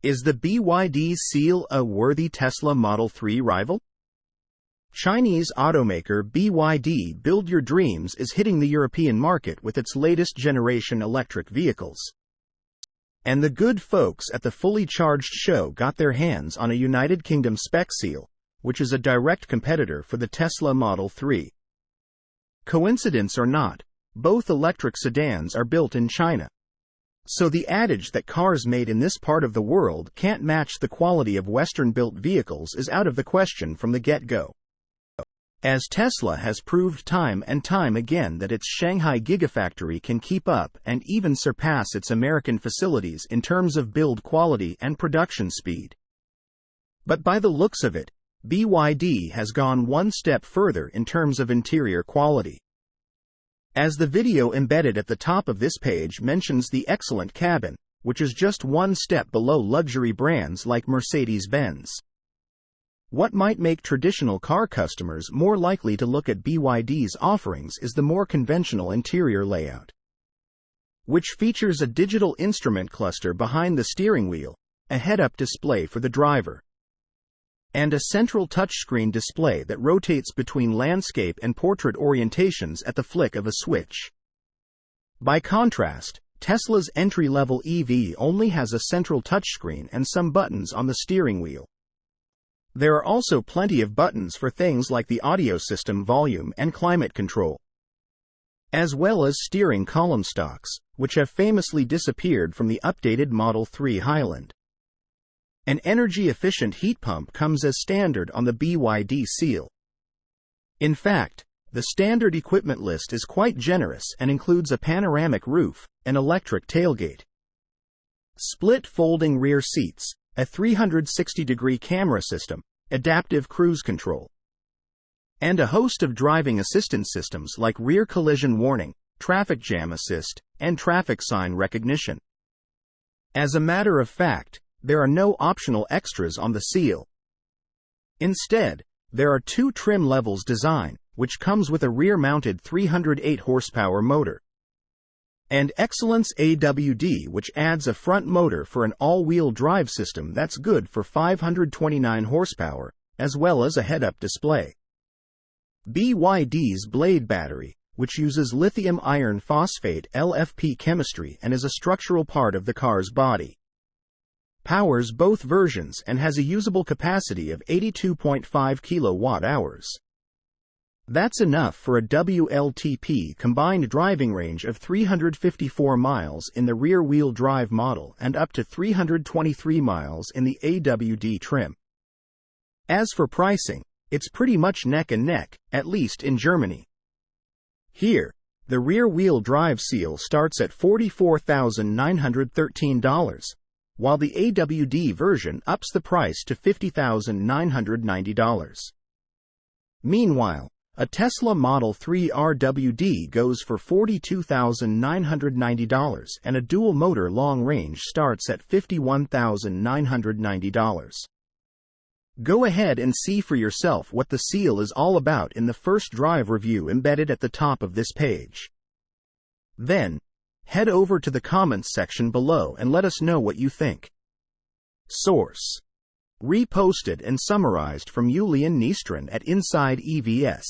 Is the BYD Seal a worthy Tesla Model 3 rival? Chinese automaker BYD Build Your Dreams is hitting the European market with its latest generation electric vehicles. And the good folks at the fully charged show got their hands on a United Kingdom-spec Seal, which is a direct competitor for the Tesla Model 3. Coincidence or not, both electric sedans are built in China. So the adage that cars made in this part of the world can't match the quality of Western-built vehicles is out of the question from the get-go. As Tesla has proved time and time again that its Shanghai Gigafactory can keep up and even surpass its American facilities in terms of build quality and production speed. But by the looks of it, BYD has gone one step further in terms of interior quality. As the video embedded at the top of this page mentions, the excellent cabin, which is just one step below luxury brands like Mercedes-Benz. What might make traditional car customers more likely to look at BYD's offerings is the more conventional interior layout, which features a digital instrument cluster behind the steering wheel, a head-up display for the driver, and a central touchscreen display that rotates between landscape and portrait orientations at the flick of a switch. By contrast, Tesla's entry-level EV only has a central touchscreen and some buttons on the steering wheel. There are also plenty of buttons for things like the audio system, volume, and climate control, as well as steering column stalks, which have famously disappeared from the updated Model 3 Highland. An energy-efficient heat pump comes as standard on the BYD Seal. In fact, the standard equipment list is quite generous and includes a panoramic roof, an electric tailgate, split folding rear seats, a 360-degree camera system, adaptive cruise control, and a host of driving assistance systems like rear collision warning, traffic jam assist, and traffic sign recognition. As a matter of fact, there are no optional extras on the Seal. Instead, there are two trim levels design, which comes with a rear-mounted 308 horsepower motor, and Excellence AWD, which adds a front motor for an all-wheel drive system that's good for 529 horsepower, as well as a head-up display. BYD's Blade battery, which uses lithium iron phosphate LFP chemistry and is a structural part of the car's body, powers both versions and has a usable capacity of 82.5 kilowatt-hours. That's enough for a WLTP combined driving range of 354 miles in the rear-wheel drive model and up to 323 miles in the AWD trim. As for pricing, it's pretty much neck and neck, at least in Germany. Here, the rear-wheel drive Seal starts at $44,913, while the AWD version ups the price to $50,990. Meanwhile, a Tesla Model 3 RWD goes for $42,990 and a dual-motor long-range starts at $51,990. Go ahead and see for yourself what the Seal is all about in the first drive review embedded at the top of this page. Then, head over to the comments section below and let us know what you think. Source: reposted and summarized from Julian Nystrom at Inside EVS.